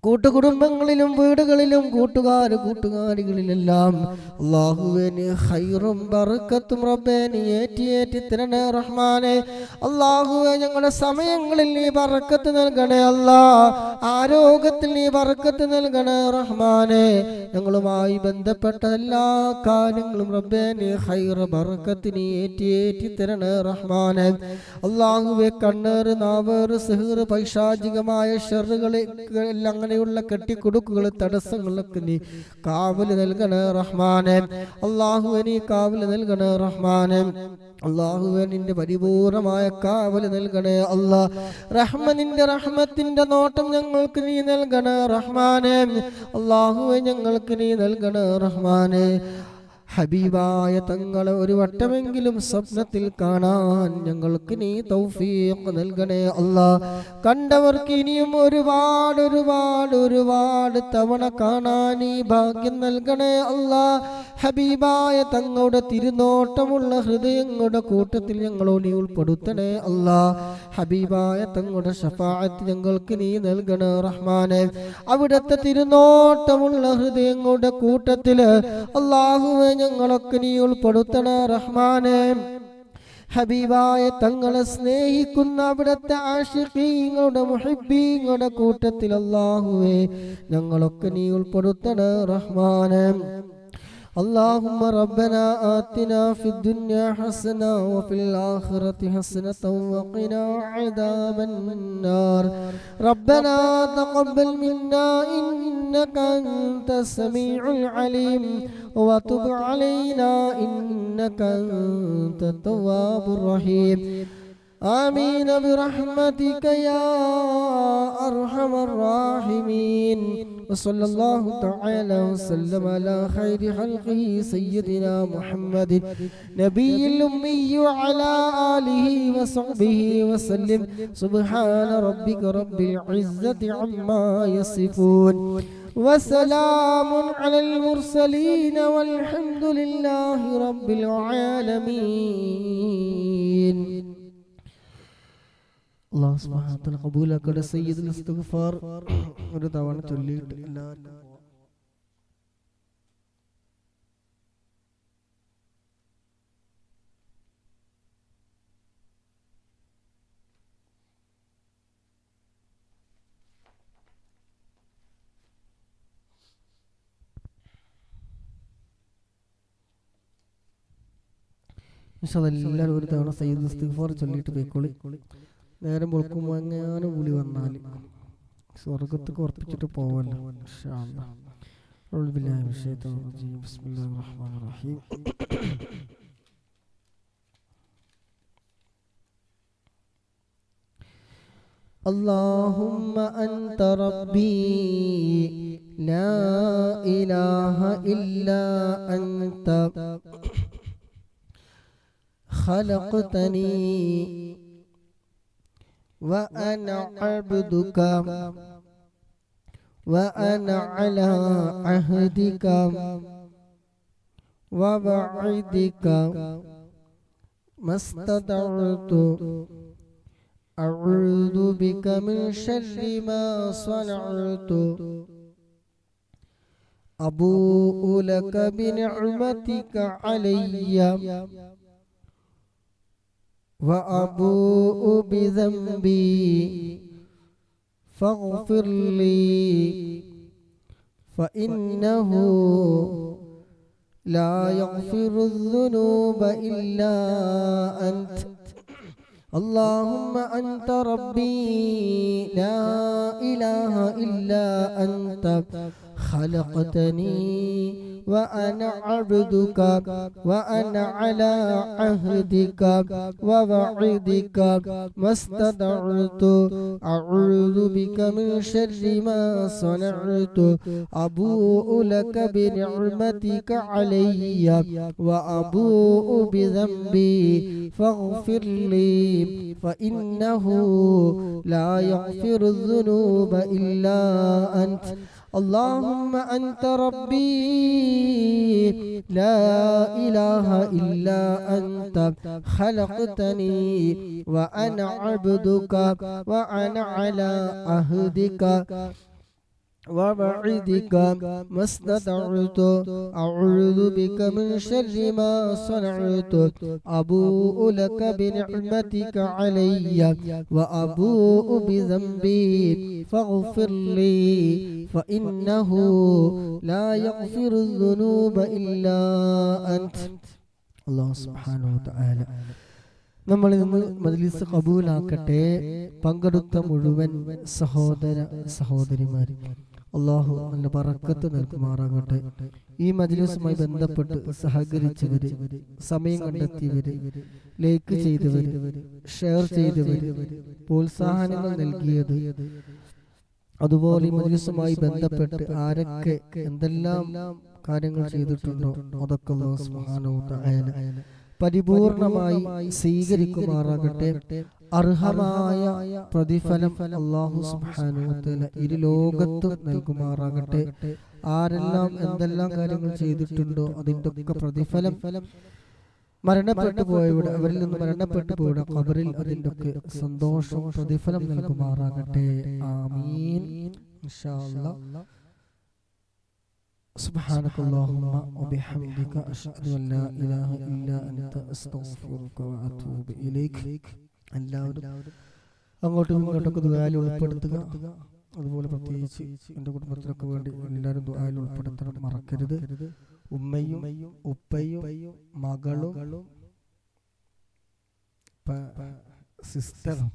കൂട്ടുകുടുംബങ്ങളിലും വീടുകളിലും കൂട്ടുകാരികളിലെല്ലാം അല്ലാഹുവേ നീ ഖൈറും ബർക്കത്തും റബ്ബേ നീ ഏറ്റി തരണേ റഹ്മാനെ. അല്ലാഹുവേ ഞങ്ങളുടെ സമയങ്ങളിൽ നീ ബർക്കത്ത് നൽകണേ അല്ലാഹ്. ആരോഗ്യത്തിൽ നീ ബർക്കത്ത് നൽകണേ റഹ്മാനെ. ഞങ്ങളുമായി ബന്ധപ്പെട്ട എല്ലാ കാര്യങ്ങളും റബ്ബേ നീ ഖൈർ ബർക്കത്ത് നീ ഏറ്റി തരണേ റഹ്മാനെ. അല്ലാഹുവേ കണ്ണേറ് നാവേറ് സിഹ്ർ പൈശാചികമായ ഷർറുകളെ എല്ലാം ുള്ള കെട്ടിക്കൊടുക്കുകൾ തടസ്സങ്ങളൊക്കെ നീ കാവല് നൽകണേ റഹ്മാനെ. അല്ലാഹുവേ നീ കാവല് നൽകണേ റഹ്മാനെ. അല്ലാഹുവേ നിന്റെ പരിപൂർണമായ കാവല് നൽകണേ അല്ലാഹ്. നിന്റെ റഹ്മത്തിന്റെ നോട്ടം ഞങ്ങൾക്ക് നീ നൽകണേ റഹ്മാനെ. അല്ലാഹുവേ ഞങ്ങൾക്ക് നീ നൽകണേ റഹ്മാനെ. ഹബീബായ തങ്ങളെ ഒരു വട്ടമെങ്കിലും സ്വപ്നത്തിൽ കാണാൻ ഞങ്ങൾക്ക് നീ തൗഫീഖ് നൽകണേ അല്ലാഹ്. കണ്ടവർക്ക് ഇനിയും ഒരുപാട് തവണ കാണാൻ നീ ഭാഗ്യം നൽകണേ അല്ലാഹ്. ഹബീബായ തങ്ങളുടെ തിരുനോട്ടമുള്ള ഹൃദയങ്ങളുടെ കൂട്ടത്തിൽ ഞങ്ങളോ നീ ഉൾപ്പെടുത്തണേ അല്ലാഹ്. ഹബീബായ തങ്ങളുടെ ശഫാഅത്ത് ഞങ്ങൾക്ക് നീ നൽകണേ റഹ്മാനെ. അവിടുത്തെ തിരുനോട്ടമുള്ള ഹൃദയങ്ങളുടെ കൂട്ടത്തില് അല്ലാഹുവേ ഞങ്ങളൊക്കെ നീ ഉൾപ്പെടുത്തണേ റഹ്മാനെ. ഹബീബായ തങ്ങളെ സ്നേഹിക്കുന്ന അവിടുത്തെ ആശിഖീങ്ങളുടെ മുഹിബ്ബീങ്ങളുടെ കൂട്ടത്തിൽ അല്ലാഹുവേ ഞങ്ങളൊക്കെ നീ ഉൾപ്പെടുത്തണേ റഹ്മാനെ. اللهم ربنا آتنا في الدنيا حسنة وفي الآخرة حسنة وقنا عذاب النار. ربنا تقبل منا إنك أنت السميع العليم وتب علينا إنك أنت التواب الرحيم. آمين برحمتك يا أرحم الراحمين. وصلى الله تعالى وسلم على خير خلقه سيدنا محمد نبي الأمي وعلى آله وصحبه وسلم. سبحان ربك رب العزة عما يصفون وسلام على المرسلين والحمد لله رب العالمين. അല്ലാഹു സുബ്ഹാനഹു വ തആല ഖബൂലാക്കട്ടെ. സയ്യിദുൽ ഇസ്തിഗ്ഫാർ ഒരു തവണ ചൊല്ലിയിട്ട് എല്ലാവരും എല്ലാവരും ഒരു തവണ സയ്യിദുൽ ഇസ്തിഗ്ഫാർ ചൊല്ലിയിട്ട് പോയിക്കോളി. നേരം വെളുക്കുമ്പോൾ എങ്ങാനും വിളി വന്നാൽ സ്വർഗത്തേക്ക് ഉറപ്പിച്ചിട്ട് പോവല്ലോ. ഇൻഷാ അല്ലാഹ്. അഊദു ബില്ലാഹി മിനശ് ശൈത്വാനിർ റജീം. ബിസ്മില്ലാഹിർ റഹ്മാനിർ റഹീം. اللهم أنت ربي لا إله إلا أنت خلقتني وأنا عبدك وأنا على عهدك ووعدك ما استطعت أعوذ بك من شر ما صنعت أبوء لك بنعمتك علي وأبوء بذنبي فاغفر لي فإنه لا يغفر الذنوب إلا أنت اللهم أنت ربي لا إله إلا أنت خلقتني وأنا عبدك وأنا على عهدك ووعدك ما استطعت أعوذ بك من شر ما صنعت أبوء لك بنعمتك علي وأبوء بذنبي فاغفر لي فإنه لا يغفر الذنوب إلا أنت اللهم أنت ربي لا إله إلا أنت خلقتني وأنا عبدك وأنا على عهدك ووعدك ما استطعت أعوذ بك من شر ما صنعت أبوء لك بنعمتك علي وأبوء بذنبي فاغفر لي فإنه لا يغفر الذنوب إلا أنت الله سبحانه وتعالى നമ്മൾ ഇന്ന് മജ്‌ലിസ് ഖബൂലാക്കട്ടെ. പങ്കെടുത്ത മുഴുവൻ സഹോദര സഹോദരിമാർ അല്ലാഹു നല്ല ബറക്കത്ത് നൽകുമാറാകട്ടെ. ഈ മജ്‌ലിസുമായി ബന്ധപ്പെട്ട് സഹകരിച്ചവര്, സമയം കണ്ടെത്തിയവര്, ലൈക്ക് ചെയ്തവര്, ഷെയർ ചെയ്തവര്, പ്രോത്സാഹനങ്ങൾ നൽകിയത്, അതുപോലെ ഈ മജ്‌ലിസുമായി ബന്ധപ്പെട്ട് ആരൊക്കെ എന്തെല്ലാം കാര്യങ്ങൾ ചെയ്തിട്ടുണ്ടോ അതൊക്കെ അല്ലാഹു സുബ്ഹാനഹു വ തആല പരിപൂർണമായി സ്വീകരിക്കുമാറാകട്ടെ. അർഹമായ പ്രതിഫലം അല്ലാഹു സുബ്ഹാനഹു വ തആല ഇരു ലോകത്തും നൽകുമാറാകട്ടെ. ആരെല്ലാം എന്തെല്ലാം കാര്യങ്ങൾ ചെയ്തിട്ടുണ്ടോ അതിൻ്റെ ഒക്കെ പ്രതിഫലം മരണപ്പെട്ടു പോയവിടെ, അവരിൽ നിന്ന് മരണപ്പെട്ടു പോയുടെ ഖബറിൽ അതിൻ്റെ ഒക്കെ സന്തോഷവും പ്രതിഫലം നൽകുമാറാകട്ടെ. ആമീൻ ഇൻഷാ അല്ലാഹ്. سبحانك اللهم وبحمدك أشهد أن لا إله إلا أنت أستغفرك وأتوب إليك. എല്ലാവരും അങ്ങോട്ടും ഇങ്ങോട്ടൊക്കെ ദുആയിൽ ഉൾപ്പെടുത്തുക. അതുപോലെ പ്രത്യേകിച്ച് എൻ്റെ കുടുംബത്തിനൊക്കെ വേണ്ടി എല്ലാവരും ദുആയിൽ ഉൾപ്പെടുത്തണം, മറക്കരുത്. ഉമ്മയും ഉപ്പയും മകളും സിസ്റ്ററും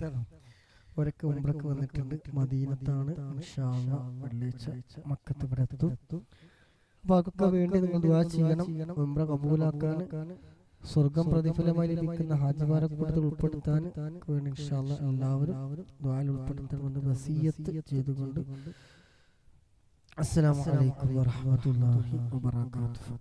അവരൊക്കെ ഉംറക്ക് വന്നിട്ടുണ്ട്. മദീനത്താണ്. ഇൻഷാ അല്ലാഹ് വെള്ളിയാഴ്ച മക്കത്ത് ഇവിടെ എത്തും. അപ്പൊ അതൊക്കെ വേണ്ടി നിങ്ങൾ ദുആ ചെയ്യണം. ഉംറ കബൂലാക്കാൻ, സ്വർഗം പ്രതിഫലമായി ലഭിക്കുന്ന ഹാജിമാരെ കൂട്ടത്തിൽ ഉൾപ്പെടുത്താൻ വേണ്ടി ഇൻഷാ അല്ലാഹ് എല്ലാവരും ദുആയിൽ ഉൾപ്പെടുത്തണമെന്ന് വസിയത്ത് ചെയ്തുകൊണ്ട് അസ്സലാമു അലൈക്കും വറഹ്മത്തുള്ളാഹി വബറകാതുഹു.